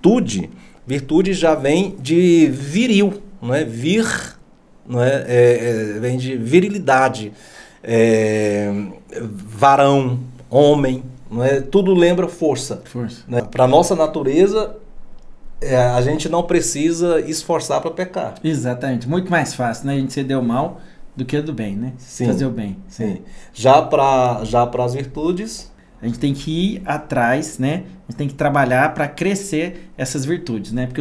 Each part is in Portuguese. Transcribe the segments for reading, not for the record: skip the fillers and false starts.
virtude, virtude já vem de viril, não é? Vir, não é? Vem de virilidade, varão, homem, não é? Tudo lembra força. Né? Para a nossa natureza, a gente não precisa esforçar para pecar. Exatamente, muito mais fácil, né? A gente ceder o mal do que do bem, né? Sim, fazer o bem. Sim. Já para as virtudes, a gente tem que ir atrás, né? A gente tem que trabalhar para crescer essas virtudes, né? Porque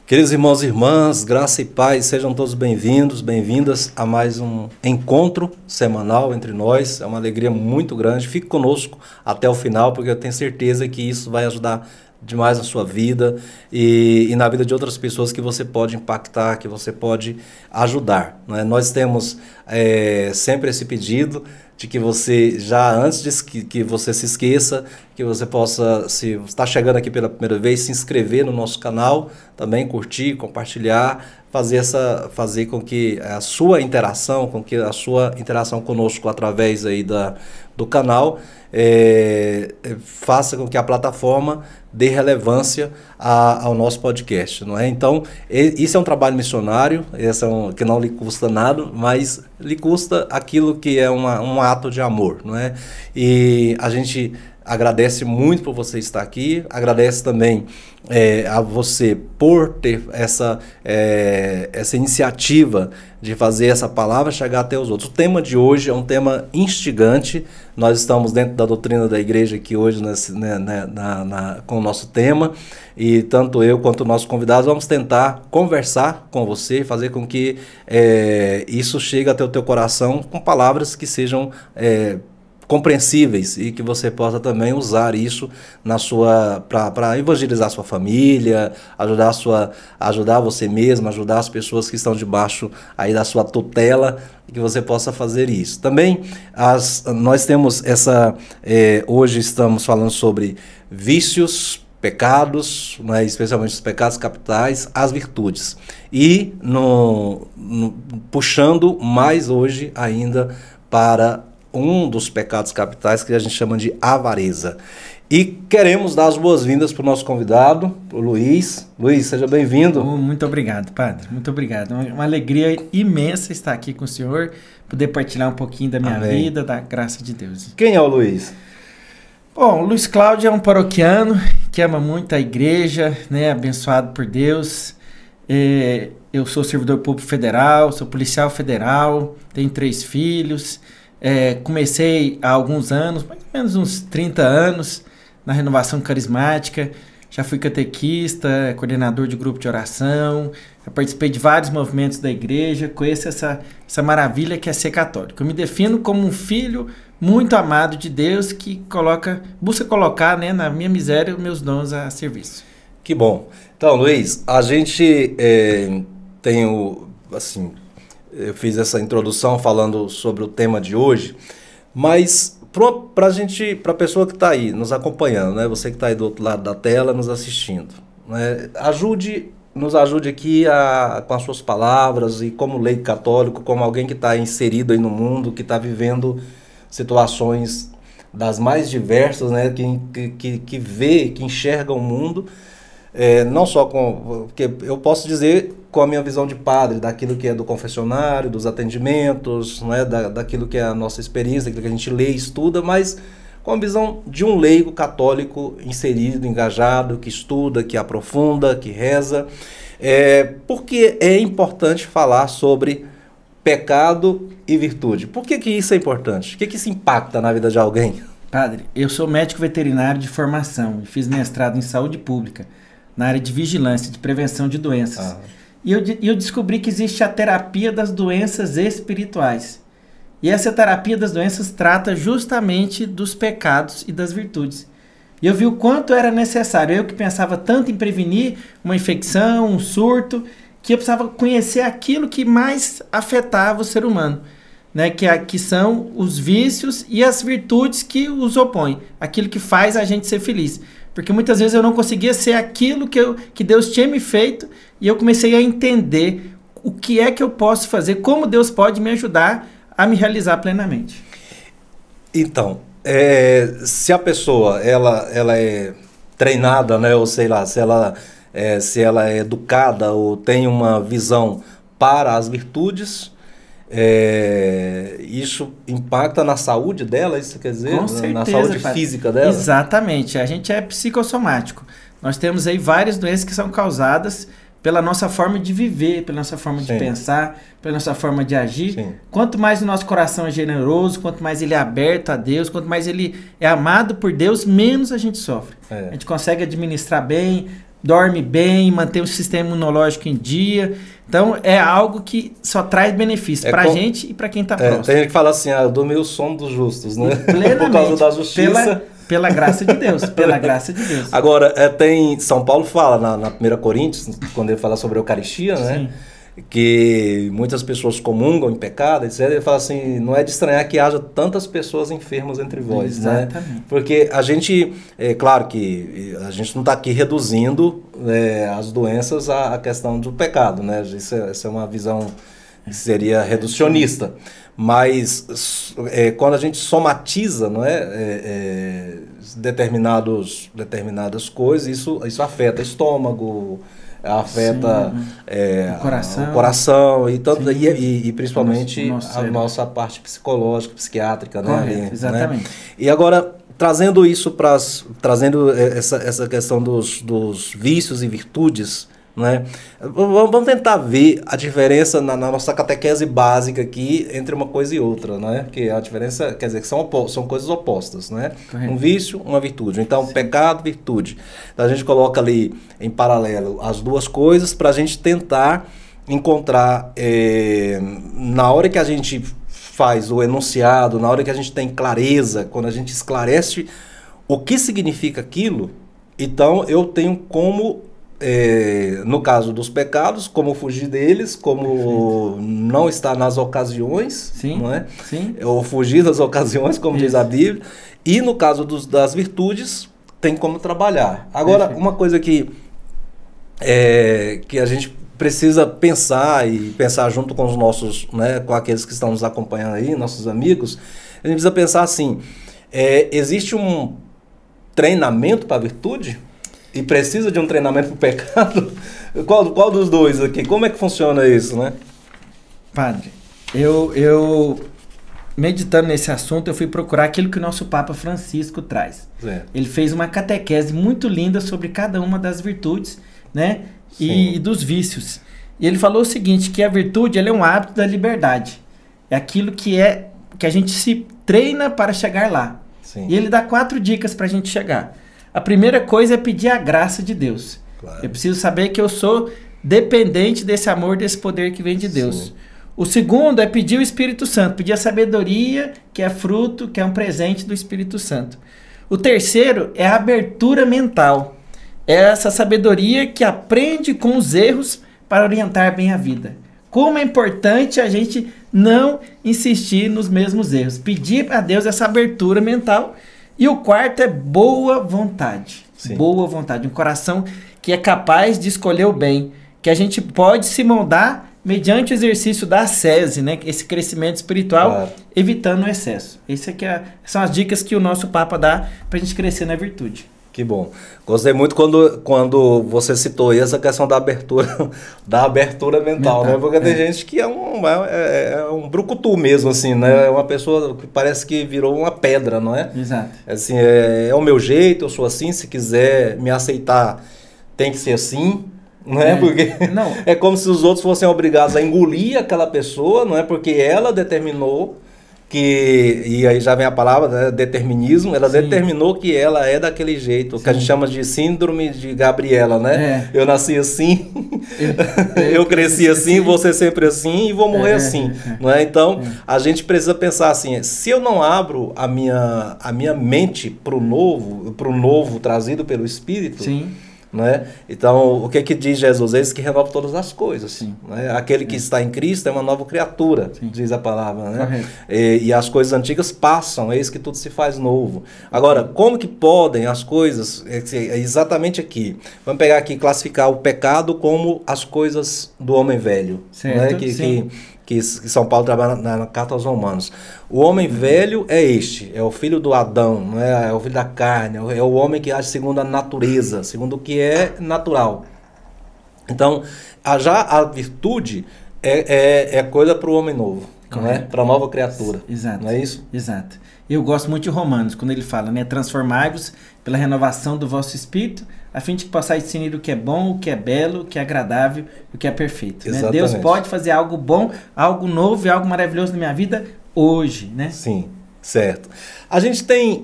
queridos irmãos e irmãs, graça e paz, sejam todos bem-vindos, bem-vindas a mais um encontro semanal entre nós. É uma alegria muito grande. Fique conosco até o final, porque eu tenho certeza que isso vai ajudar demais na sua vida e na vida de outras pessoas que você pode impactar, que você pode ajudar, né? Nós temos sempre esse pedido de que você, já antes que você se esqueça, que você possa, se está chegando aqui pela primeira vez, se inscrever no nosso canal, também curtir, compartilhar, fazer com que a sua interação, conosco através aí do canal, faça com que a plataforma dê relevância ao nosso podcast, não é? Então, isso é um trabalho missionário, que não lhe custa nada, mas lhe custa aquilo que é um ato de amor, não é? E a gente agradece muito por você estar aqui, agradece também a você por ter essa iniciativa de fazer essa palavra chegar até os outros. O tema de hoje é um tema instigante. Nós estamos dentro da doutrina da igreja aqui hoje com o nosso tema, e tanto eu quanto o nosso convidado vamos tentar conversar com você, fazer com que isso chegue até o teu coração com palavras que sejam compreensíveis e que você possa também usar isso para evangelizar a sua família, ajudar você mesmo, ajudar as pessoas que estão debaixo aí da sua tutela, que você possa fazer isso. Também nós temos hoje estamos falando sobre vícios, pecados, né, especialmente os pecados capitais, as virtudes. E puxando mais hoje ainda para um dos pecados capitais que a gente chama de avareza. E queremos dar as boas-vindas para o nosso convidado, o Luiz. Luiz, seja bem-vindo. Muito obrigado, padre. Muito obrigado. Uma alegria imensa estar aqui com o senhor, poder partilhar um pouquinho da minha vida, da graça de Deus. Quem é o Luiz? Bom, o Luiz Cláudio é um paroquiano que ama muito a igreja, né, abençoado por Deus. Eu sou servidor público federal, sou policial federal, tenho 3 filhos. Comecei há alguns anos, mais ou menos uns 30 anos, na renovação carismática. Já fui catequista, coordenador de grupo de oração, já participei de vários movimentos da igreja, conheço essa maravilha que é ser católico. Eu me defino como um filho muito amado de Deus que busca colocar, né, na minha miséria os meus dons a serviço. Que bom. Então, Luiz, a gente eu fiz essa introdução falando sobre o tema de hoje, mas para a pessoa que está aí nos acompanhando, né? Você que está aí do outro lado da tela nos assistindo, né? Nos ajude aqui com as suas palavras e como leigo católico, como alguém que está inserido aí no mundo, que está vivendo situações das mais diversas, né? Que vê, que enxerga o mundo. Não só porque eu posso dizer com a minha visão de padre, daquilo que é do confessionário, dos atendimentos, né, daquilo que é a nossa experiência, daquilo que a gente lê e estuda, mas com a visão de um leigo católico inserido, engajado, que estuda, que aprofunda, que reza. Porque é importante falar sobre pecado e virtude. Por que isso é importante? O que isso impacta na vida de alguém? Padre, eu sou médico veterinário de formação e fiz mestrado em saúde pública, na área de vigilância, de prevenção de doenças. E eu descobri que existe a terapia das doenças espirituais. E essa terapia das doenças trata justamente dos pecados e das virtudes. E eu vi o quanto era necessário. Eu que pensava tanto em prevenir uma infecção, um surto, que eu precisava conhecer aquilo que mais afetava o ser humano, né? Que são os vícios e as virtudes que os opõem. Aquilo que faz a gente ser feliz. Porque muitas vezes eu não conseguia ser aquilo que Deus tinha me feito, e eu comecei a entender o que é que eu posso fazer, como Deus pode me ajudar a me realizar plenamente. Então, se a pessoa ela é treinada, né, ou sei lá, se ela é educada ou tem uma visão para as virtudes, isso impacta na saúde dela, isso quer dizer? Com certeza, na saúde física dela? Exatamente, a gente é psicossomático. Nós temos aí várias doenças que são causadas pela nossa forma de viver, pela nossa forma de pensar, pela nossa forma de agir. Sim. Quanto mais o nosso coração é generoso, quanto mais ele é aberto a Deus, quanto mais ele é amado por Deus, menos a gente sofre. A gente consegue administrar bem, dorme bem, manter o sistema imunológico em dia. Então, é algo que só traz benefício para a gente e para quem está próximo. Tem gente que fala assim, dormir o sono dos justos, né? Plenamente, por causa da justiça. Pela graça de Deus, pela graça de Deus. Agora, São Paulo fala na 1 Coríntios, quando ele fala sobre a Eucaristia, né? Sim. Que muitas pessoas comungam em pecado, etc. Ele fala assim, não é de estranhar que haja tantas pessoas enfermas entre vós, né? Porque a gente, claro que a gente não está aqui reduzindo as doenças à questão do pecado, né? Essa é uma visão que seria reducionista. Mas quando a gente somatiza, não determinadas coisas, isso afeta o estômago, afeta o coração e principalmente a nossa parte psicológica, psiquiátrica. Correto, né? Exatamente. Né? E agora, trazendo essa questão dos vícios e virtudes, né? Vamos tentar ver a diferença na nossa catequese básica aqui entre uma coisa e outra, né? Que a diferença quer dizer que são coisas opostas, né? Correto. Um vício, uma virtude. Então, pecado, virtude. Então, a gente coloca ali em paralelo as duas coisas para a gente tentar encontrar, na hora que a gente faz o enunciado, na hora que a gente tem clareza, quando a gente esclarece o que significa aquilo, então eu tenho como... no caso dos pecados, como fugir deles, como não estar nas ocasiões, não é? Sim. Ou fugir das ocasiões, como diz a Bíblia. E no caso das virtudes, tem como trabalhar. Agora, uma coisa que a gente precisa pensar e pensar junto com os nossos, né, com aqueles que estão nos acompanhando aí, nossos amigos, a gente precisa pensar assim, existe um treinamento para a virtude? E precisa de um treinamento para o pecado? Qual dos dois aqui? Como é que funciona isso, né? Padre, eu meditando nesse assunto, eu fui procurar aquilo que o nosso Papa Francisco traz. Ele fez uma catequese muito linda sobre cada uma das virtudes, né? E dos vícios. E ele falou o seguinte, que a virtude ela é um hábito da liberdade. É aquilo que a gente se treina para chegar lá. Sim. E ele dá 4 dicas para a gente chegar. A primeira coisa é pedir a graça de Deus. Claro. Eu preciso saber que eu sou dependente desse amor, desse poder que vem de Deus. Sim. O segundo é pedir o Espírito Santo, pedir a sabedoria, que é fruto, que é um presente do Espírito Santo. O terceiro é a abertura mental. É essa sabedoria que aprende com os erros para orientar bem a vida. Como é importante a gente não insistir nos mesmos erros. Pedir a Deus essa abertura mental. E o quarto é boa vontade. Sim. Boa vontade. Um coração que é capaz de escolher o bem. Que a gente pode se moldar mediante o exercício da ascese, né? Esse crescimento espiritual, claro, evitando o excesso. Esse aqui são as dicas que o nosso Papa dá para a gente crescer na virtude. Que bom. Gostei muito quando você citou aí essa questão da abertura mental, né? Porque tem gente que é um brucutu mesmo, assim, né? É uma pessoa que parece que virou uma pedra, não é? Exato. Assim, é o meu jeito, eu sou assim, se quiser me aceitar, tem que ser assim, não é? Porque não. É como se os outros fossem obrigados a engolir aquela pessoa, não é? Porque ela determinou e aí já vem a palavra, né, determinismo, ela determinou que ela é daquele jeito, que a gente chama de síndrome de Gabriela, né? Eu nasci assim, eu cresci assim, vou ser sempre assim e vou morrer assim, não é? Então, a gente precisa pensar assim, se eu não abro a minha mente para o novo trazido pelo Espírito, Né? Então, o que diz Jesus? Eis que renova todas as coisas. Sim. Né? Aquele que está em Cristo é uma nova criatura, Sim. diz a palavra. Né? Correto. E as coisas antigas passam, eis que tudo se faz novo. Agora, como que podem as coisas, exatamente aqui, vamos pegar aqui e classificar o pecado como as coisas do homem velho. Certo, Né? Que São Paulo trabalha na carta aos Romanos. O homem velho é este, é o filho do Adão, não é? É o filho da carne, é o homem que age segundo a natureza, segundo o que é natural. Então, já a virtude é coisa para o homem novo, não é? Para a nova criatura. Exato. Não é isso? Exato. Eu gosto muito de Romanos, quando ele fala, né? Transformai-vos pela renovação do vosso espírito, a fim de que possais discernir o que é bom, o que é belo, o que é agradável, o que é perfeito. Né? Deus pode fazer algo bom, algo novo e algo maravilhoso na minha vida hoje, né? Sim, certo. A gente tem,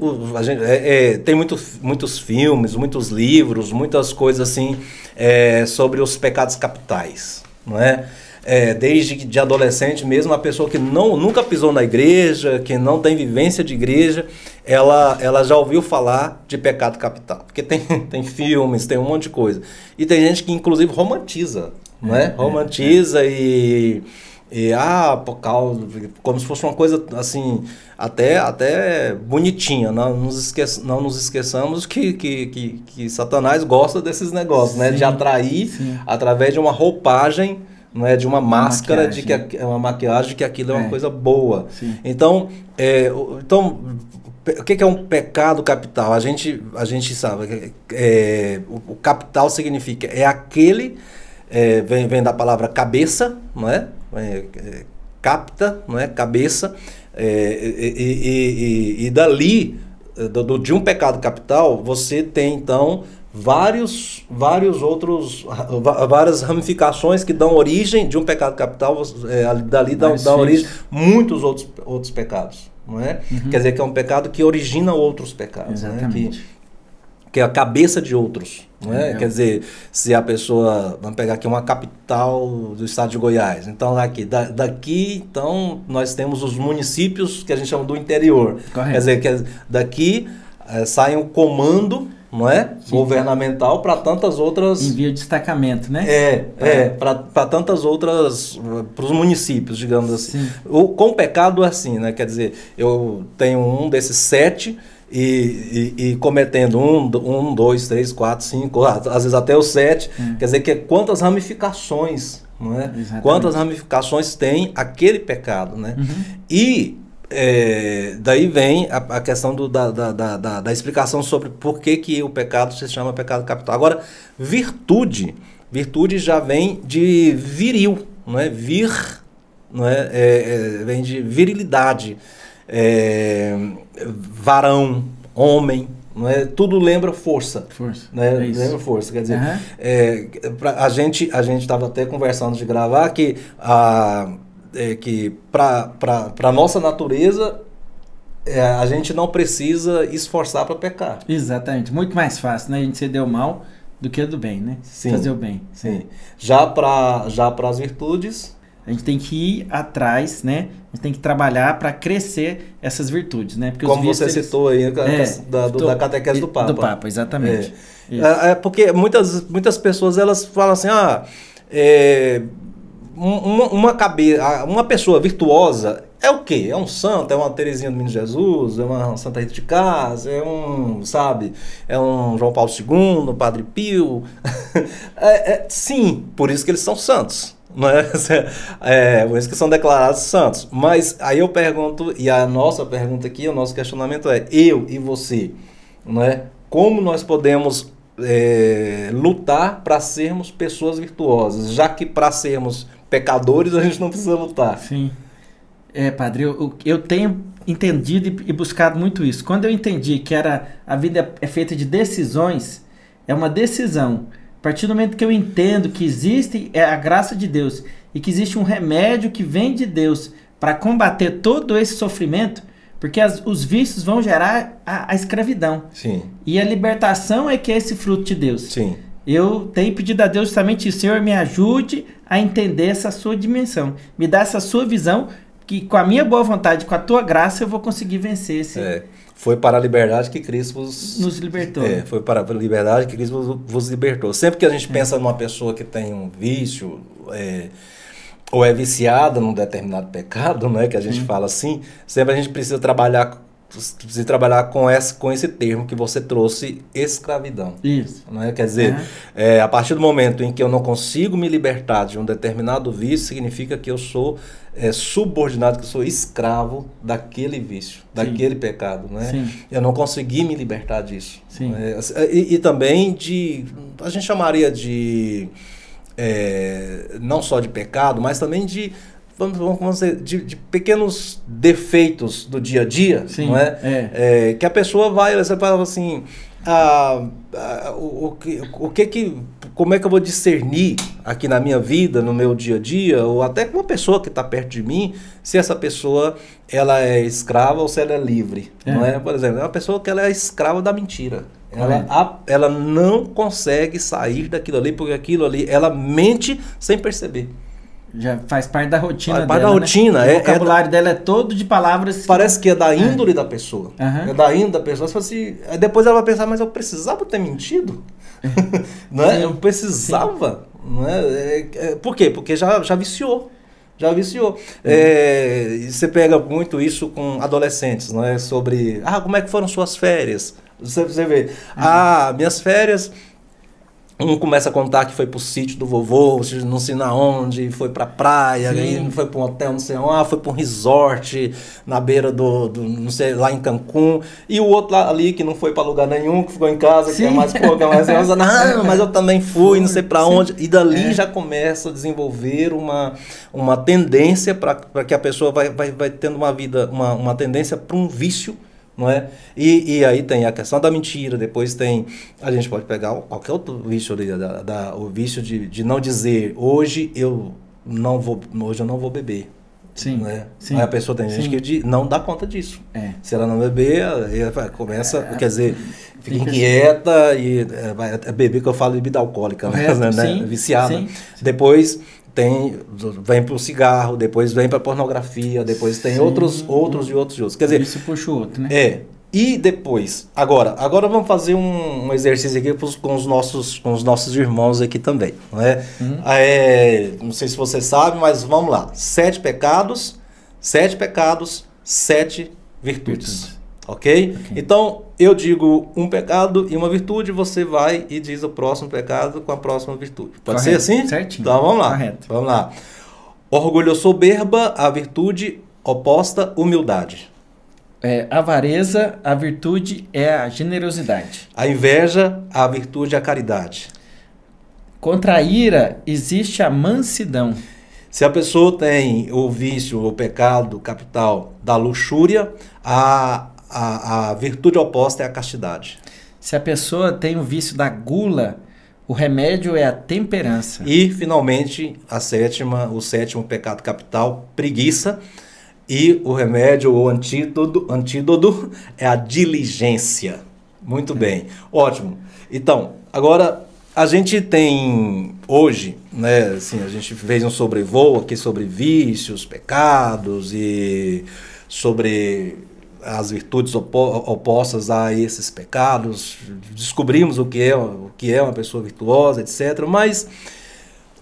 tem muitos filmes, muitos livros, muitas coisas assim sobre os pecados capitais, não é? Desde de adolescente mesmo, a pessoa que nunca pisou na igreja, que não tem vivência de igreja, ela já ouviu falar de pecado capital. Porque tem filmes, tem um monte de coisa. E tem gente que inclusive romantiza, não é? Romantiza como se fosse uma coisa assim, até bonitinha. Não nos esqueçamos que Satanás gosta desses negócios, né? De atrair através de uma roupagem, não é, de uma máscara, de que é uma maquiagem, de que aquilo é uma coisa boa. Sim. Então, o que é um pecado capital? A gente sabe, o capital significa, aquele, vem da palavra cabeça, não é? Capta, não é? Cabeça, e dali, de um pecado capital, você tem então várias ramificações que dão origem de um pecado capital, dali dão origem muitos outros pecados, não é? Quer dizer que é um pecado que origina outros pecados, né? Que é a cabeça de outros, não é? Quer dizer, se a pessoa, vamos pegar aqui uma capital do estado de Goiás, então daqui então nós temos os municípios que a gente chama do interior. Correto. Quer dizer, que daqui sai um comando, não é? Sim. Governamental para tantas outras... Envia destacamento, né? Para tantas outras, para os municípios, digamos assim. Com o pecado é assim, né? Quer dizer, eu tenho um desses 7 e cometendo 1, 2, 3, 4, 5, às vezes até os 7, quer dizer que quantas ramificações, não é? Exatamente. Quantas ramificações tem aquele pecado, né? E daí vem a questão da explicação sobre por que o pecado se chama pecado capital. Agora, virtude já vem de viril, não é? Não é? Vem de virilidade, varão, homem, não é? Tudo lembra força. Né? Lembra força, quer dizer, a gente estava até conversando de gravar que para a nossa natureza a gente não precisa esforçar para pecar. Exatamente, muito mais fácil, né? A gente se deu mal do que do bem, né? Sim, fazer o bem. Sim. Já para as virtudes, a gente tem que ir atrás, né? A gente tem que trabalhar para crescer essas virtudes, né? Porque como você citou aí da catequese do Papa. Do Papa, exatamente. Porque muitas pessoas elas falam assim, uma pessoa virtuosa é o quê? É um santo? É uma Teresinha do Menino Jesus? É uma Santa Rita de Cás? É um João Paulo II, Padre Pio? Sim, por isso que eles são santos. Não é? Por isso que são declarados santos. Mas aí eu pergunto, e a nossa pergunta aqui, o nosso questionamento é, eu e você, não é? Como nós podemos lutar para sermos pessoas virtuosas, já que para sermos pecadores a gente não precisa lutar? Sim. Padre, eu tenho entendido e buscado muito isso. Quando eu entendi que a vida é feita de decisões, é uma decisão. A partir do momento que eu entendo que existe a graça de Deus e que existe um remédio que vem de Deus para combater todo esse sofrimento, porque os vícios vão gerar a escravidão. Sim. E a libertação é que é esse fruto de Deus. Sim. Eu tenho pedido a Deus justamente isso. Senhor, me ajude a entender essa sua dimensão. Me dá essa sua visão, que com a minha boa vontade, com a tua graça, eu vou conseguir vencer esse... Foi para a liberdade que Cristo nos libertou. Foi para a liberdade que Cristo vos libertou. Sempre que a gente pensa numa pessoa que tem um vício, ou é viciada num determinado pecado, né, que a gente fala assim, sempre a gente precisa trabalhar com esse termo que você trouxe, escravidão. Isso. Né? Quer dizer, a partir do momento em que eu não consigo me libertar de um determinado vício, significa que eu sou subordinado, que eu sou escravo daquele vício, daquele pecado. Né? Eu não consegui me libertar disso. E também a gente chamaria de, não só de pecado, mas também de... vamos dizer, de pequenos defeitos do dia a dia, não é? Que a pessoa você fala assim, como é que eu vou discernir aqui na minha vida, no meu dia a dia, ou até com uma pessoa que está perto de mim, se essa pessoa ela é escrava ou se ela é livre, não é? Por exemplo, é uma pessoa que ela é escrava da mentira. Ela não consegue sair daquilo ali, porque aquilo ali, ela mente sem perceber. Já faz parte da rotina dela. Faz parte da rotina. O vocabulário dela é todo de palavras... Parece que é da índole da pessoa. É da índole da pessoa. Assim, depois ela vai pensar, mas eu precisava ter mentido? Não é? Eu precisava. Não é? Por quê? Porque já viciou. Já viciou. Você pega muito isso com adolescentes, não é? Sobre, como é que foram suas férias? Você vê, minhas férias... Um começa a contar que foi pro sítio do vovô, não sei na onde, foi pra praia, aí foi pra um hotel, não sei onde, foi pra um resort na beira não sei, lá em Cancún. E o outro lá ali que não foi pra lugar nenhum, que ficou em casa, que é mais pouco, não, mas eu também fui, não sei pra onde. E dali já começa a desenvolver uma tendência para que a pessoa vai tendo uma vida, uma tendência para um vício. Não é? E aí tem a questão da mentira, depois a gente pode pegar qualquer outro vício ali, o vício de não dizer, hoje eu não vou beber. Não é? Aí a pessoa tem gente que não dá conta disso. Se ela não beber, ela começa, quer dizer, fica inquieta e vai beber, que eu falo de bebida alcoólica, né? Viciada. Depois vem para o cigarro, depois vem para a pornografia, depois tem outros. Quer dizer, isso puxa o outro, né? E depois, agora vamos fazer um exercício aqui com os nossos irmãos aqui também, não é? Não sei se você sabe, mas vamos lá. 7 pecados, 7 virtudes. Ok? Então, eu digo um pecado e uma virtude, você vai e diz o próximo pecado com a próxima virtude. Pode ser assim? Certinho. Então, vamos lá. Correto. Vamos lá. Orgulho ou soberba, a virtude oposta, humildade. Avareza, a virtude é a generosidade. A inveja, a virtude é a caridade. Contra a ira, existe a mansidão. Se a pessoa tem o vício, o pecado capital da luxúria, a virtude oposta é a castidade. Se a pessoa tem o vício da gula, o remédio é a temperança. E, finalmente, o sétimo pecado capital, preguiça. E o remédio, o antídoto é a diligência. Muito bem. Ótimo. Então, agora, a gente tem hoje, né, assim, a gente fez um sobrevoo aqui sobre vícios, pecados e sobre as virtudes opostas a esses pecados. Descobrimos o que é uma pessoa virtuosa, etc. Mas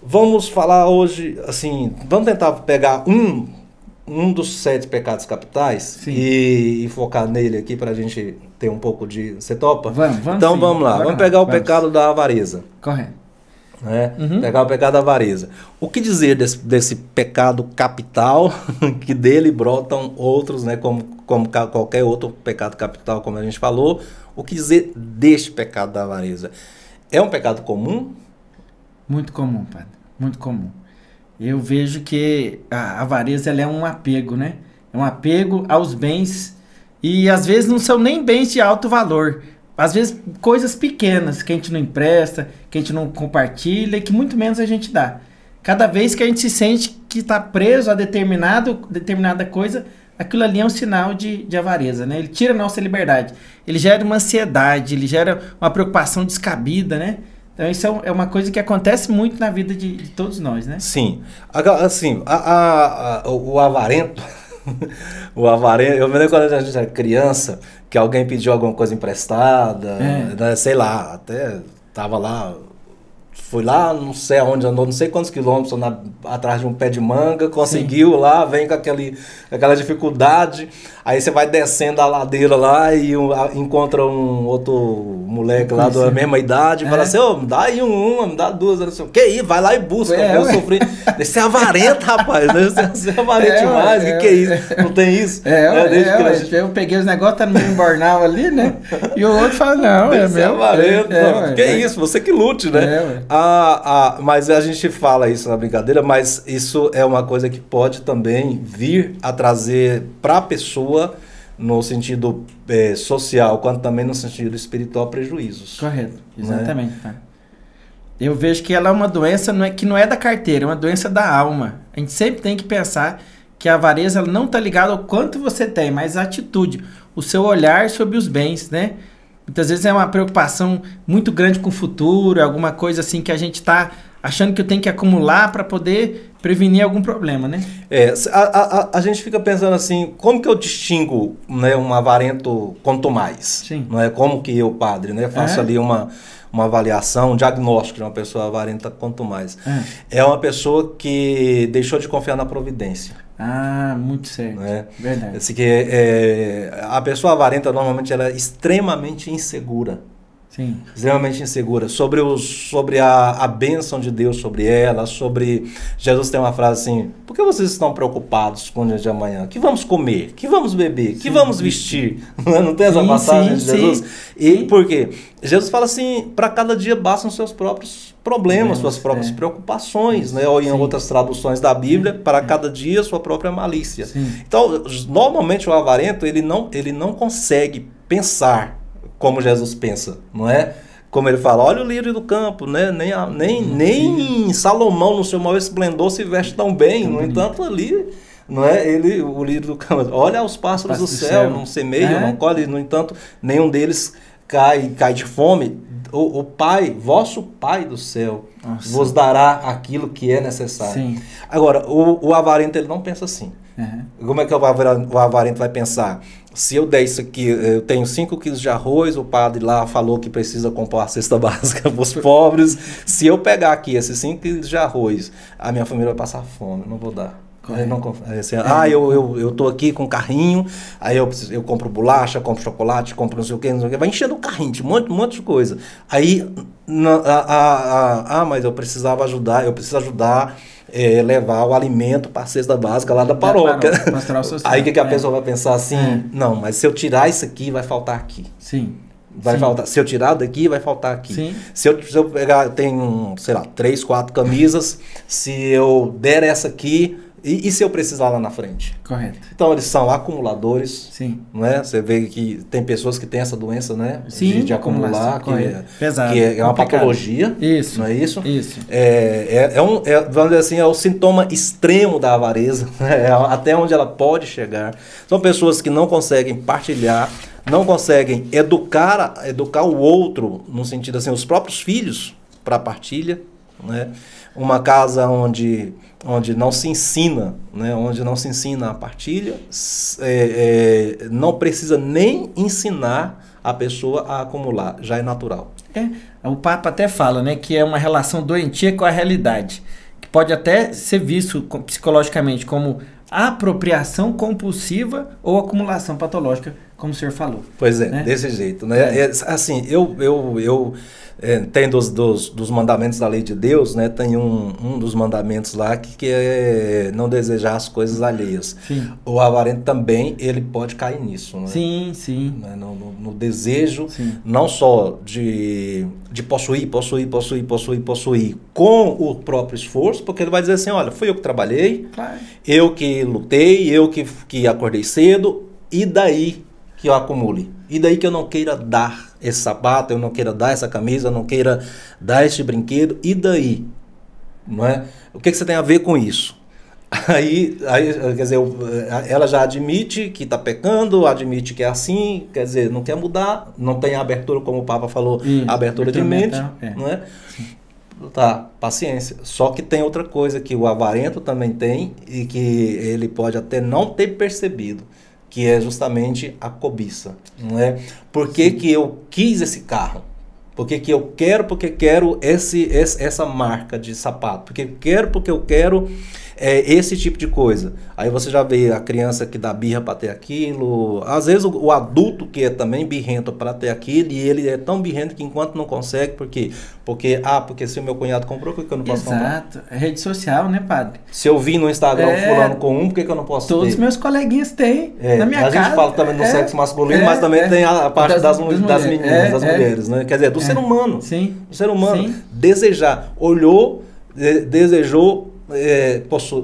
vamos falar hoje, assim, vamos tentar pegar um dos 7 pecados capitais e focar nele aqui para a gente ter um pouco de... Você topa? Vamos então sim. Vamos lá. Vamos pegar o pecado da avareza. Correto. Né? Pegar o pecado da avareza. O que dizer desse pecado capital, que dele brotam outros, né? Como qualquer outro pecado capital, como a gente falou. O que dizer deste pecado da avareza? É um pecado comum? Muito comum, padre. Muito comum. Eu vejo que a avareza ela é um apego, né? É um apego aos bens e às vezes não são nem bens de alto valor. Às vezes coisas pequenas que a gente não empresta, que a gente não compartilha e que muito menos a gente dá. Cada vez que a gente se sente que está preso a determinada coisa, aquilo ali é um sinal de avareza, né? Ele tira a nossa liberdade. Ele gera uma ansiedade, ele gera uma preocupação descabida, né? Então isso é uma coisa que acontece muito na vida de todos nós, né? Sim. Assim, o avarento, O avarento, eu me lembro quando a gente era criança, que alguém pediu alguma coisa emprestada, né, sei lá, até tava lá, fui lá, não sei aonde andou, não sei quantos quilômetros atrás de um pé de manga, conseguiu lá, vem com aquela dificuldade, aí você vai descendo a ladeira lá e encontra um outro moleque lá da mesma idade, e fala assim, me dá aí uma, me dá duas, não sei o que, aí vai lá e busca, eu sofri, desse é avarento, rapaz, desse é avarento demais, que é isso? Não tem isso? Eu peguei os negócios, tá no meu bornal ali, né, e o outro fala, não, é meu. Avarento, que é isso, você que lute, né? Mas a gente fala isso na brincadeira, mas isso é uma coisa que pode também vir a trazer para a pessoa, no sentido social, quanto também no sentido espiritual, prejuízos. Correto, exatamente. Né? Eu vejo que ela é uma doença que não é da carteira, é uma doença da alma. A gente sempre tem que pensar que a avareza ela não está ligada ao quanto você tem, mas a atitude, o seu olhar sobre os bens, né? Muitas vezes é uma preocupação muito grande com o futuro, alguma coisa assim que a gente está achando que eu tenho que acumular para poder prevenir algum problema, né? A gente fica pensando assim, como que eu distingo, né, um avarento quanto mais? Sim. Não é como que eu, padre, né, faço ali uma avaliação, um diagnóstico de uma pessoa avarenta quanto mais. É uma pessoa que deixou de confiar na providência. Muito certo. Né? Verdade. Assim a pessoa avarenta normalmente ela é extremamente insegura. Sim. Extremamente insegura sobre a bênção de Deus sobre ela, sobre... Jesus tem uma frase assim, por que vocês estão preocupados com o dia de amanhã? Que vamos comer? Que vamos beber? Que vamos vestir? Não tem essa passagem de Jesus? E por quê? Jesus fala assim, para cada dia bastam seus próprios problemas, suas próprias preocupações, né? Ou em outras traduções da Bíblia, para cada dia sua própria malícia. Então, normalmente o avarento, ele não consegue pensar como Jesus pensa, não é? Como ele fala, olha o lírio do campo, né? Nem Salomão no seu maior esplendor se veste tão bem, no entanto ali, não é? O lírio do campo, olha os pássaros do céu, não semeia, não colhe, no entanto, nenhum deles cai de fome. O Pai, vosso Pai do céu, vos dará aquilo que é necessário. Sim. Agora, o avarento ele não pensa assim. Como é que o avarento vai pensar? Se eu der isso aqui, eu tenho 5 quilos de arroz, o padre lá falou que precisa comprar a cesta básica para os pobres. Se eu pegar aqui esses 5 quilos de arroz, a minha família vai passar fome, não vou dar. Eu tô aqui com um carrinho, aí eu compro bolacha, compro chocolate, compro não sei o que, vai enchendo o carrinho de um monte de coisa. Aí, mas eu preciso ajudar levar o alimento para a cesta básica lá da paróquia. Aí que a pessoa vai pensar assim, não, mas se eu tirar isso aqui, vai faltar aqui. Sim. Vai faltar. Se eu tirar daqui, vai faltar aqui. Sim. Se eu pegar, tem, sei lá, 3, 4 camisas, se eu der essa aqui, e se eu precisar lá na frente? Correto. Então eles são acumuladores. Sim. Não é? Você vê que tem pessoas que têm essa doença, né? Sim, de acumular, pesado, que é uma patologia. Isso. Não é isso? Isso. Vamos dizer assim, é o sintoma extremo da avareza, né? Até onde ela pode chegar. São pessoas que não conseguem partilhar, não conseguem educar o outro, no sentido assim, os próprios filhos para a partilha, né? Uma casa onde não se ensina, né? Onde não se ensina a partilha, não precisa nem ensinar a pessoa a acumular, já é natural. O Papa até fala, né, que é uma relação doentia com a realidade, que pode até ser visto psicologicamente como apropriação compulsiva ou acumulação patológica, como o senhor falou. Pois né? Desse jeito, né? Assim, tem dos mandamentos da lei de Deus, né? Tem um dos mandamentos lá que é não desejar as coisas alheias. Sim. O avarento também, ele pode cair nisso, né? Sim. Né? No desejo, não só de possuir com o próprio esforço, porque ele vai dizer assim, olha, fui eu que trabalhei, eu que lutei, eu que acordei cedo, e daí que eu acumule. E daí que eu não queira dar esse sapato, eu não queira dar essa camisa, eu não queira dar este brinquedo, e daí? Não é? O que você tem a ver com isso? Aí quer dizer, ela já admite que está pecando, admite que é assim, quer dizer, não quer mudar, não tem a abertura, como o Papa falou, a abertura de mente, não é? Tá, paciência. Só que tem outra coisa que o avarento também tem e que ele pode até não ter percebido, que é justamente a cobiça, não é? Por que que eu quis esse carro? Por que que eu quero? Porque quero essa marca de sapato. Porque eu quero esse tipo de coisa. Aí você já vê a criança que dá birra para ter aquilo. Às vezes o adulto que é também birrento para ter aquilo, e ele é tão birrento que enquanto não consegue, porque se o meu cunhado comprou, por que eu não posso comprar? Exato. É rede social, né, padre? Se eu vi no Instagram fulano com por que eu não posso ter? Todos os meus coleguinhas têm. Na minha casa. A gente fala também do sexo masculino, mas também tem a parte das meninas, das mulheres, né? Quer dizer, do ser humano. Sim. Do ser humano. Sim. Desejar. Olhou, desejou,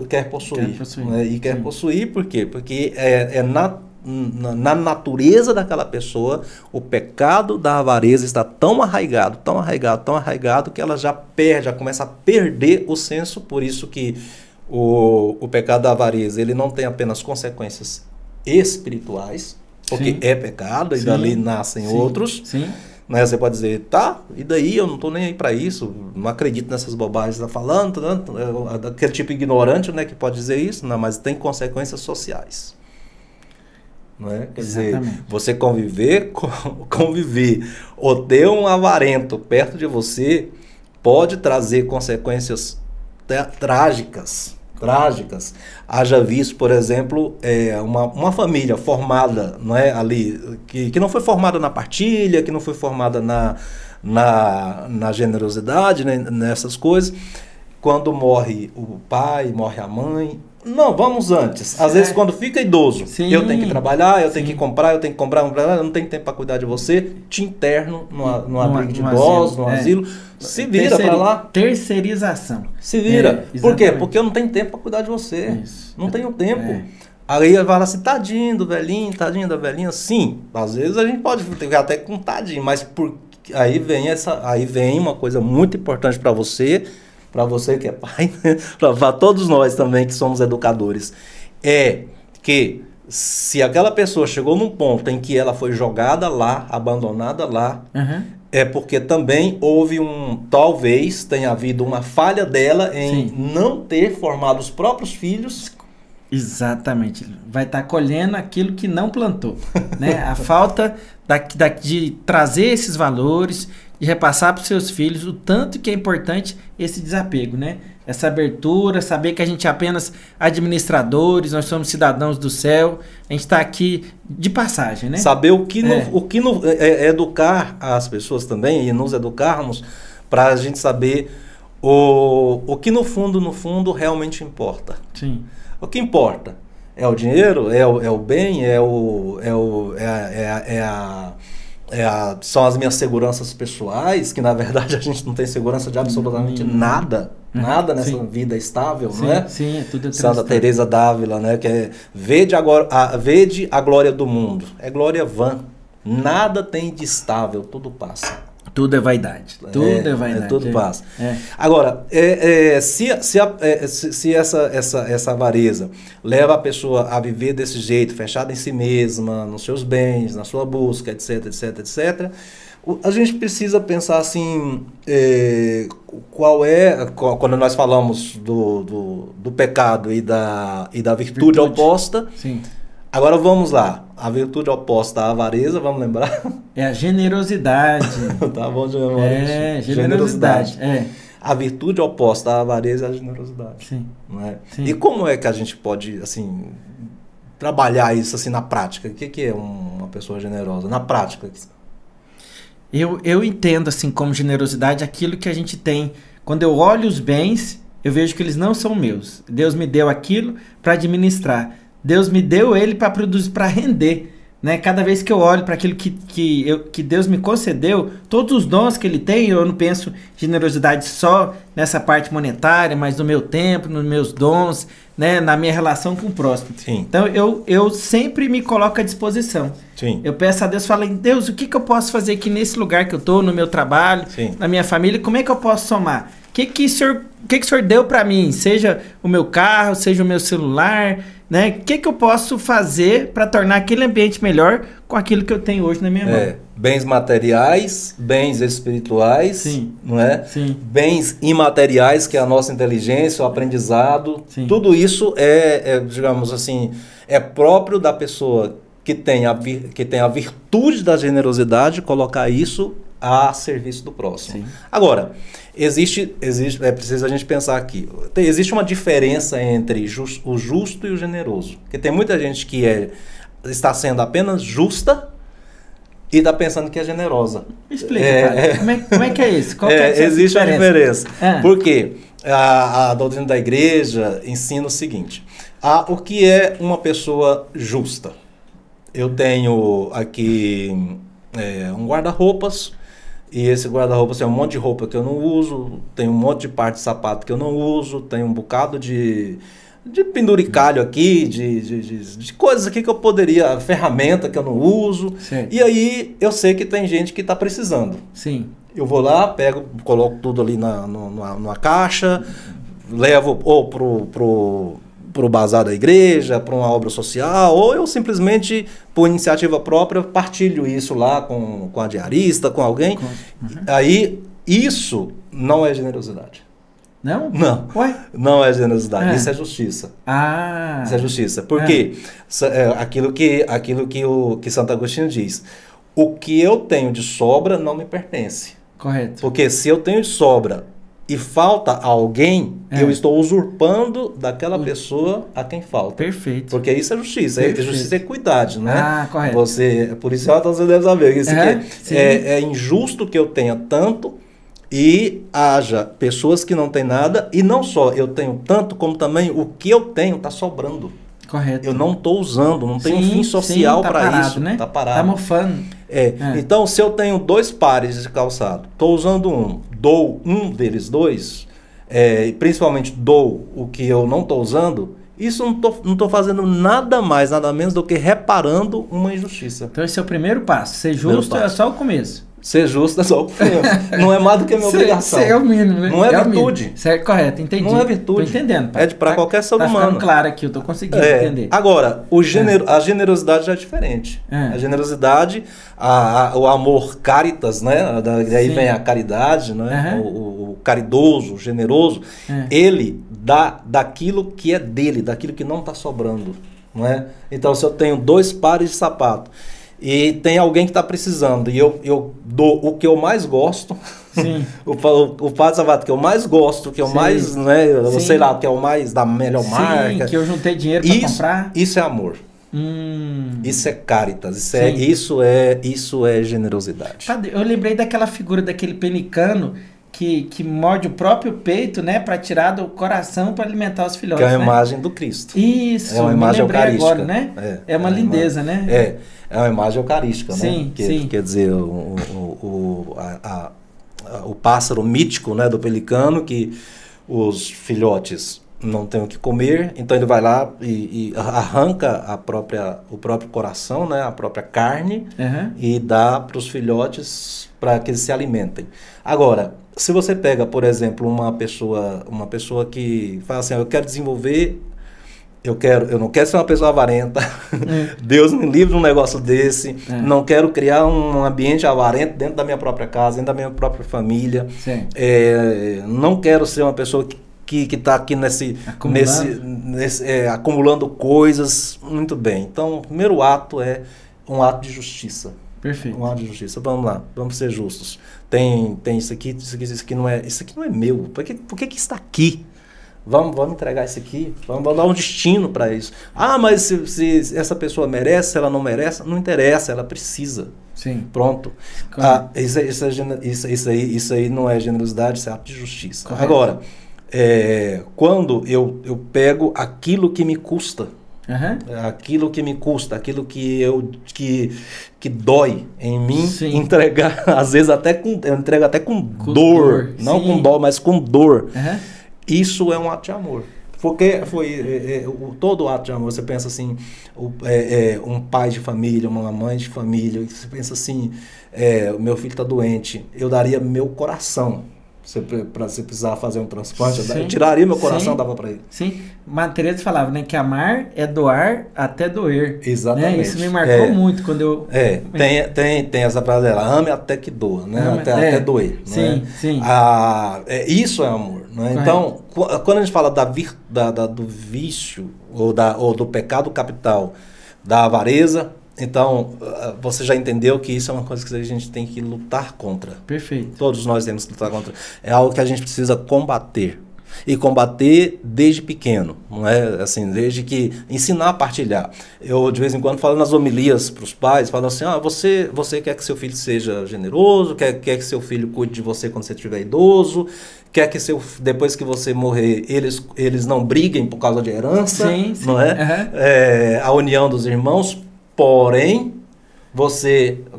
quer possuir. Né? E quer possuir por quê? Porque na natureza daquela pessoa, o pecado da avareza está tão arraigado, que ela já começa a perder o senso. Por isso que o pecado da avareza, ele não tem apenas consequências espirituais, porque é pecado, e dali nascem outros. Sim. Né? Você pode dizer, tá, e daí eu não estou nem aí para isso, não acredito nessas bobagens que está falando, daquele tipo ignorante, né, que pode dizer isso, não, mas tem consequências sociais. Não é? Quer dizer, você conviver ou ter um avarento perto de você pode trazer consequências trágicas. Haja visto, por exemplo, uma família formada, não é, ali, que não foi formada na partilha, que não foi formada na generosidade, né, nessas coisas. Quando morre o pai, morre a mãe. Não, vamos antes. Às vezes, quando fica idoso, eu tenho que trabalhar, eu tenho que comprar, eu não tenho tempo para cuidar de você, te interno no abrigo de idosos, no asilo. Se vira para lá. Terceirização. Se vira. Por quê? Porque eu não tenho tempo para cuidar de você. Não tenho tempo. Aí fala assim, tadinho do velhinho, tadinho da velhinha. Sim, às vezes a gente pode ficar até com tadinho, mas aí vem uma coisa muito importante para você que é pai, né? Para todos nós também que somos educadores, é que se aquela pessoa chegou num ponto em que ela foi jogada lá, abandonada lá, é porque também talvez tenha havido uma falha dela em não ter formado os próprios filhos. Exatamente. Vai estar colhendo aquilo que não plantou, né? A falta de trazer esses valores, de repassar para os seus filhos o tanto que é importante esse desapego, né? Essa abertura, saber que a gente é apenas administradores, nós somos cidadãos do céu, a gente está aqui de passagem, né? Saber educar as pessoas também, e nos educarmos para a gente saber o que no fundo realmente importa. Sim. O que importa é o dinheiro, é o bem, são as minhas seguranças pessoais, que na verdade a gente não tem segurança de absolutamente nada nessa vida estável, não é? Sim, é tudo. Santa Teresa d'Ávila, né, que é vede a glória do mundo, é glória vã, nada tem de estável, tudo passa. Tudo é vaidade. Tudo é vaidade. Tudo passa. Agora, se essa avareza leva a pessoa a viver desse jeito, fechada em si mesma, nos seus bens, na sua busca, etc, a gente precisa pensar assim, quando nós falamos do pecado e da virtude oposta. Sim. Agora vamos lá. A virtude oposta à avareza, vamos lembrar? É a generosidade. Tá bom de memória. Generosidade. A virtude oposta à avareza é a generosidade. Sim. Não é? Sim. E como é que a gente pode, assim, trabalhar isso assim na prática? O que é uma pessoa generosa? Na prática. Eu entendo, assim, como generosidade, aquilo que a gente tem. Quando eu olho os bens, eu vejo que eles não são meus. Deus me deu aquilo para administrar. Deus me deu ele para produzir, para render, né? Cada vez que eu olho para aquilo que Deus me concedeu, todos os dons que ele tem, eu não penso generosidade só nessa parte monetária, mas no meu tempo, nos meus dons, né? Na minha relação com o próximo. Sim. Então eu sempre me coloco à disposição. Sim. Eu peço a Deus, falo, Deus, o que eu posso fazer aqui nesse lugar que eu estou, no meu trabalho, na minha família, como é que eu posso somar? O que o senhor deu para mim? Seja o meu carro, seja o meu celular, né? O que eu posso fazer para tornar aquele ambiente melhor com aquilo que eu tenho hoje na minha mão? Bens materiais, bens espirituais, Sim. não é? Sim. Bens imateriais, que é a nossa inteligência, o aprendizado. Sim. Tudo isso digamos assim, é próprio da pessoa que tem a virtude da generosidade, colocar isso a serviço do próximo. Sim. Agora, é preciso a gente pensar aqui. Existe uma diferença entre o justo e o generoso. Porque tem muita gente que está sendo apenas justa e está pensando que é generosa. Explica, cara. Como é que é isso? Qual que é essa existe uma diferença. Ah. Porque a doutrina da igreja ensina o seguinte. O que é uma pessoa justa? Eu tenho aqui um guarda-roupas, e esse guarda-roupas tem um monte de roupa que eu não uso, tem um monte de parte de sapato que eu não uso, tem um bocado de penduricalho aqui, de coisas aqui que eu poderia, ferramenta que eu não uso. Certo. E aí eu sei que tem gente que está precisando. Sim. Eu vou lá, coloco tudo ali numa caixa, levo ou pro bazar da igreja, para uma obra social, ou eu simplesmente, por iniciativa própria, partilho isso lá com a diarista, com alguém. Aí, isso não é generosidade. Não? Não. Ué? Não é generosidade, isso é justiça. Isso é justiça. Porque aquilo que Santo Agostinho diz, o que eu tenho de sobra não me pertence. Correto. Porque se eu tenho de sobra e falta a alguém, eu estou usurpando daquela pessoa a quem falta. Perfeito. Porque isso é justiça. Justiça é equidade, né? Correto. Por isso você deve saber. Isso é injusto que eu tenha tanto e haja pessoas que não têm nada, e não só eu tenho tanto, como também o que eu tenho está sobrando. Correto. Eu não estou usando, não tenho um fim social para isso. Né? Está parado. Está mofando. Então, se eu tenho 2 pares de calçado, estou usando um, dou um deles 2, principalmente dou o que eu não estou usando, isso não estou fazendo nada mais, nada menos do que reparando uma injustiça. Então esse é o primeiro passo. Ser justo é só o começo. Ser justo é só o começo. Não é mais do que a minha obrigação. Isso é o mínimo, né? Não é virtude. Certo, correto, entendi. Não é virtude. Tô entendendo. Para qualquer ser humano. Tá ficando claro aqui, eu tô conseguindo entender. Agora, a generosidade já é diferente. A generosidade, o amor caritas, né? Daí vem a caridade, né? O caridoso, o generoso. Ele dá daquilo que é dele, daquilo que não está sobrando. Não é? Então, se eu tenho 2 pares de sapato e tem alguém que está precisando e eu dou o que eu mais gosto, sim. o par de sapato que eu mais gosto, que eu mais, né, sei lá, que é o mais da melhor marca, que eu juntei dinheiro para comprar. Isso é amor. Isso é caritas, isso é generosidade. Eu lembrei daquela figura daquele pelicano que morde o próprio peito, né, para tirar do coração para alimentar os filhotes. Que é a imagem do Cristo. Isso, é uma imagem eucarística. Agora, né? É uma lindeza, né? É uma imagem eucarística, sim, né? Sim. Quer dizer, o pássaro mítico, né, do pelicano, que os filhotes não têm o que comer, então ele vai lá e arranca o próprio coração, né, a própria carne, e dá para os filhotes para que eles se alimentem. Agora, se você pega, por exemplo, uma pessoa que fala assim, eu quero desenvolver, eu não quero ser uma pessoa avarenta, Deus me livre de um negócio desse, não quero criar um ambiente avarento dentro da minha própria casa, dentro da minha própria família, não quero ser uma pessoa que está aqui acumulando coisas. Muito bem. Então, o primeiro ato é um ato de justiça. Perfeito. Um ato de justiça. Vamos lá, vamos ser justos. Tem isso aqui não é meu. Por que está aqui? Vamos entregar isso aqui, vamos dar um destino para isso. Mas se essa pessoa merece, se ela não merece, não interessa, ela precisa. Sim. Pronto. Isso aí não é generosidade, isso é ato de justiça. Correto. Agora, quando eu pego aquilo que me custa, aquilo que me custa, aquilo que dói em mim, entregar, às vezes eu entrego até com dor, não com dó, mas com dor. Isso é um ato de amor. Porque todo ato de amor, você pensa assim, um pai de família, uma mãe de família, você pensa assim, o meu filho está doente, eu daria meu coração Se você precisar fazer um transplante, Sim, eu tiraria meu coração, sim, dava para ele. sim. Madre Teresa falava, né, que amar é doar até doer. Exatamente. Né? Isso me marcou muito quando eu... Tem essa frase dela, ame até que doa, né? Até doer. Sim, né? sim. Isso é amor. Né? Então, quando a gente fala do vício ou do pecado capital, da avareza, então você já entendeu que isso é uma coisa que a gente tem que lutar contra. Perfeito. Todos nós temos que lutar contra. É algo que a gente precisa combater. E combater desde pequeno, não é? Assim, desde que ensinar a partilhar. Eu, de vez em quando, falo nas homilias para os pais, falo assim, você quer que seu filho seja generoso, quer que seu filho cuide de você quando você estiver idoso, quer que depois que você morrer, eles não briguem por causa de herança, sim, não é? A união dos irmãos, porém,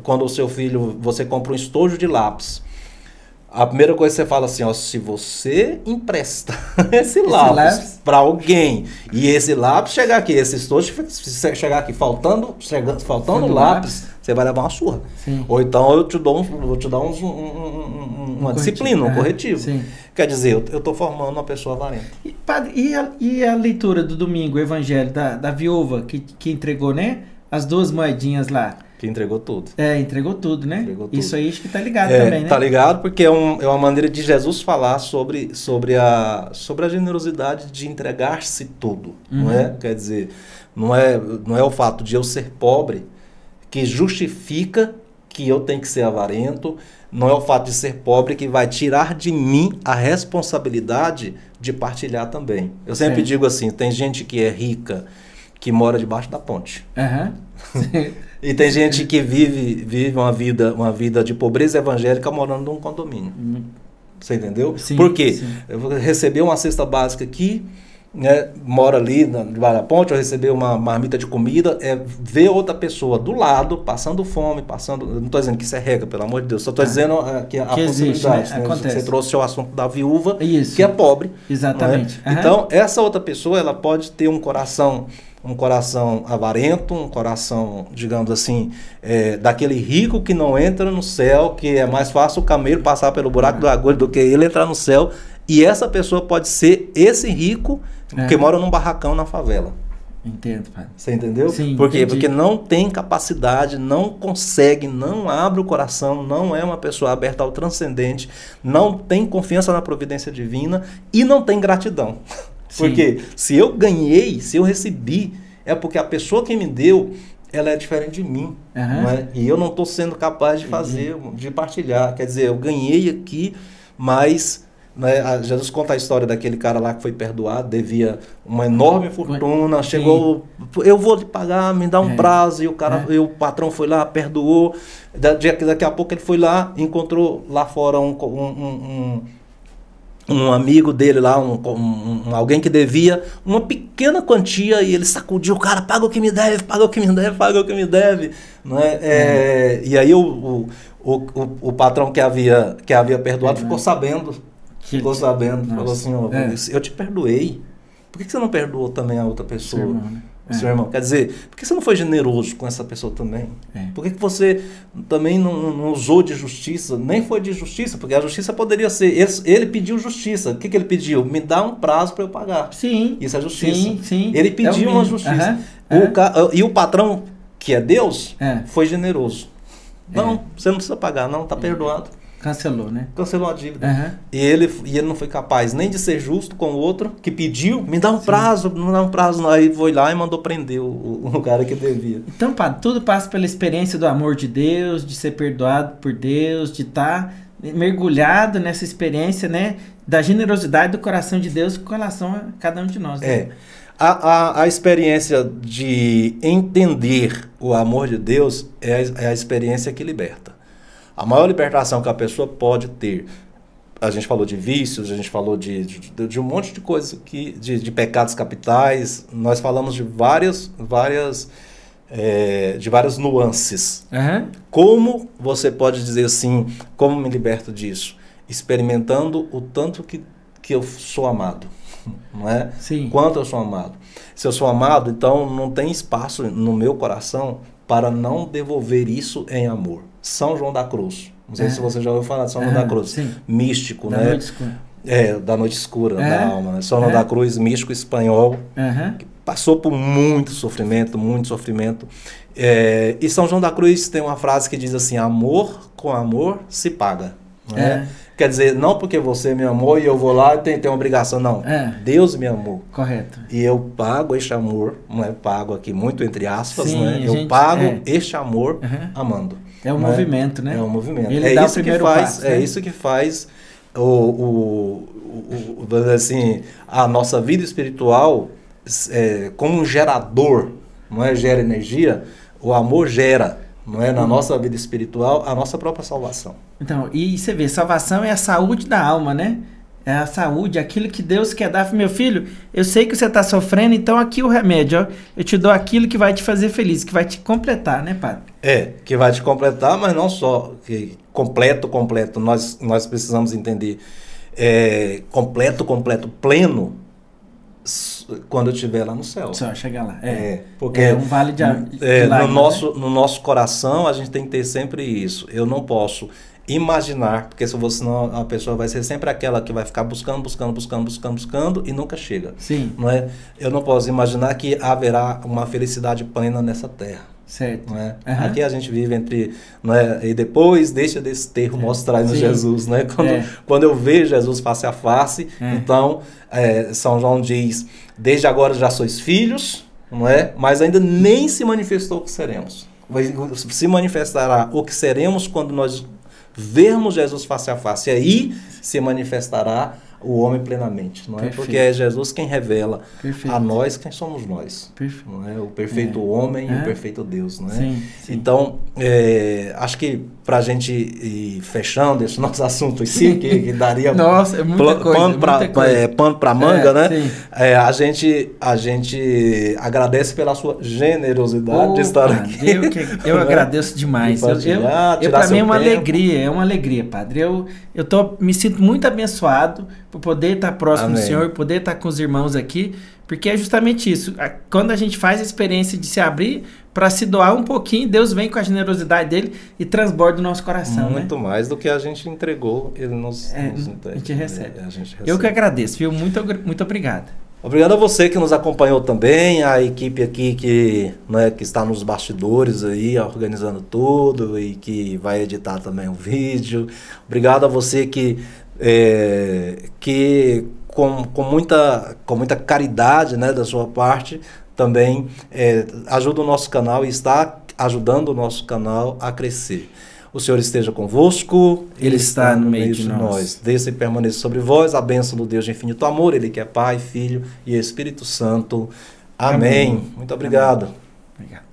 quando o seu filho, você compra um estojo de lápis, a primeira coisa que você fala assim, se você emprestar esse lápis para alguém e esse lápis chegar aqui, esse estojo chegar aqui faltando lápis, você vai levar uma surra. Sim. Ou então eu vou te dar uma disciplina, um corretivo. Sim. Quer dizer, eu estou formando uma pessoa avarenta. E a leitura do domingo, o evangelho da viúva que entregou, né, as 2 moedinhas lá? Que entregou tudo. Entregou tudo, né? Entregou tudo. Isso aí acho que tá ligado também, né? Tá ligado porque é uma maneira de Jesus falar sobre a generosidade de entregar-se tudo, não é? Quer dizer, não é o fato de eu ser pobre que justifica que eu tenho que ser avarento, não é o fato de ser pobre que vai tirar de mim a responsabilidade de partilhar também. Eu sempre digo assim, tem gente que é rica que mora debaixo da ponte. E tem gente que vive uma vida de pobreza evangélica morando num condomínio. Você entendeu? Sim, por quê? Sim. Eu recebi uma cesta básica aqui, né, mora ali debaixo da ponte, eu recebi uma marmita de comida, ver outra pessoa do lado, passando fome, não estou dizendo que isso é regra, pelo amor de Deus, só estou dizendo que a possibilidade. Existe, né? Você trouxe o assunto da viúva, que é pobre. Exatamente. Né? Então, essa outra pessoa, ela pode ter um coração avarento, um coração, digamos assim, daquele rico que não entra no céu, que é mais fácil o camelo passar pelo buraco do agulho do que ele entrar no céu. E essa pessoa pode ser esse rico que mora num barracão na favela. Entendo, pai. Você entendeu? Sim, por quê? Entendi. Porque não tem capacidade, não consegue, não abre o coração, não é uma pessoa aberta ao transcendente, não tem confiança na providência divina e não tem gratidão. Porque se eu ganhei, se eu recebi, é porque a pessoa que me deu, ela é diferente de mim. Não é? E eu não estou sendo capaz de fazer, de partilhar. Quer dizer, eu ganhei aqui, mas... Né, Jesus conta a história daquele cara lá que foi perdoado, devia uma enorme fortuna, chegou, eu vou lhe pagar, me dá um prazo, e o patrão foi lá, perdoou, daqui a pouco ele foi lá, encontrou lá fora um amigo dele lá, alguém que devia uma pequena quantia, e ele sacudiu o cara, paga o que me deve, paga o que me deve, paga o que me deve. Né? E aí o patrão que havia perdoado ficou sabendo, falou assim, eu te perdoei, por que você não perdoou também a outra pessoa? Seu irmão. Quer dizer, por que você não foi generoso com essa pessoa também? Por que você também não usou de justiça? Nem foi de justiça, porque a justiça poderia ser... Ele pediu justiça. O que ele pediu? Me dá um prazo para eu pagar. Sim. Isso é justiça. Sim. Ele pediu uma justiça. E o patrão, que é Deus, foi generoso. Não, você não precisa pagar, não, está perdoado. Cancelou, né? Cancelou a dívida. E ele não foi capaz nem de ser justo com o outro, que pediu, me dá um prazo, não dá um prazo. Aí foi lá e mandou prender o cara que devia. Então, padre, tudo passa pela experiência do amor de Deus, de ser perdoado por Deus, de estar mergulhado nessa experiência, né? Da generosidade do coração de Deus com relação a cada um de nós. Né? A experiência de entender o amor de Deus é a experiência que liberta. A maior libertação que a pessoa pode ter, a gente falou de vícios, a gente falou de um monte de coisas, de pecados capitais, nós falamos de várias nuances. Como você pode dizer assim, como me liberto disso? Experimentando o tanto que eu sou amado. Não é? Sim. Quanto eu sou amado. Se eu sou amado, então não tem espaço no meu coração para não devolver isso em amor. São João da Cruz, Não sei se você já ouviu falar de São João da Cruz. Sim. Místico, Da né? noite escura. Da noite escura da alma, né? São João da Cruz, místico espanhol, que passou por muito sofrimento, muito sofrimento. E São João da Cruz tem uma frase que diz assim: amor com amor se paga. Né? Quer dizer, não porque você me amou e eu vou lá e tenho uma obrigação, não. Deus me amou. Correto. E eu pago este amor, não é pago aqui muito entre aspas, sim, né? Eu pago este amor amando. É um movimento, né? É um movimento. Ele dá o primeiro passo, né? É isso que faz assim, a nossa vida espiritual como um gerador, não é? Gera energia, o amor gera, não é? Na nossa vida espiritual, a nossa própria salvação. Então, e você vê, salvação é a saúde da alma, né? É a saúde, aquilo que Deus quer dar. Meu filho, eu sei que você está sofrendo, então aqui o remédio, ó, eu te dou aquilo que vai te fazer feliz, que vai te completar, né, padre? Que vai te completar, mas não só que completo, nós precisamos entender completo, pleno, quando eu estiver lá no céu. Só chegar lá. Porque um vale de lágrimas, no nosso coração a gente tem que ter sempre isso. Eu não posso imaginar, porque senão a pessoa vai ser sempre aquela que vai ficar buscando e nunca chega. Sim. Não é? Eu não posso imaginar que haverá uma felicidade plena nessa terra. Certo. Não é? Aqui a gente vive entre... Não é? E depois deixa desse termo mostrar no Jesus. Né? Quando eu vejo Jesus face a face, então São João diz: desde agora já sois filhos, não é? Mas ainda nem se manifestou o que seremos. Se manifestará o que seremos quando nós vermos Jesus face a face. E aí se manifestará o homem plenamente, não é? Porque é Jesus quem revela a nós quem somos nós. Não é? O perfeito homem e o perfeito Deus, não é? Sim. Então, acho que para a gente ir fechando esse nosso assunto aqui, que daria nossa, é muita coisa, pano para manga, né? A gente agradece pela sua generosidade de estar aqui. Eu agradeço demais. Para mim é uma alegria, padre. Eu me sinto muito abençoado por poder estar próximo do Senhor, poder estar com os irmãos aqui, porque é justamente isso. Quando a gente faz a experiência de se abrir para se doar um pouquinho, Deus vem com a generosidade dele e transborda o nosso coração. Muito mais do que a gente entregou, ele a gente recebe. Eu que agradeço, viu? Muito obrigado. Obrigado a você que nos acompanhou também, a equipe aqui que está nos bastidores aí, organizando tudo e que vai editar também o vídeo. Obrigado a você que com muita caridade, né, da sua parte, também ajuda o nosso canal e está ajudando o nosso canal a crescer. O Senhor esteja convosco, Ele está no meio de nós. Desça e permaneça sobre vós a bênção do Deus de infinito amor, Ele que é Pai, Filho e Espírito Santo. Amém. Muito obrigado. Obrigado.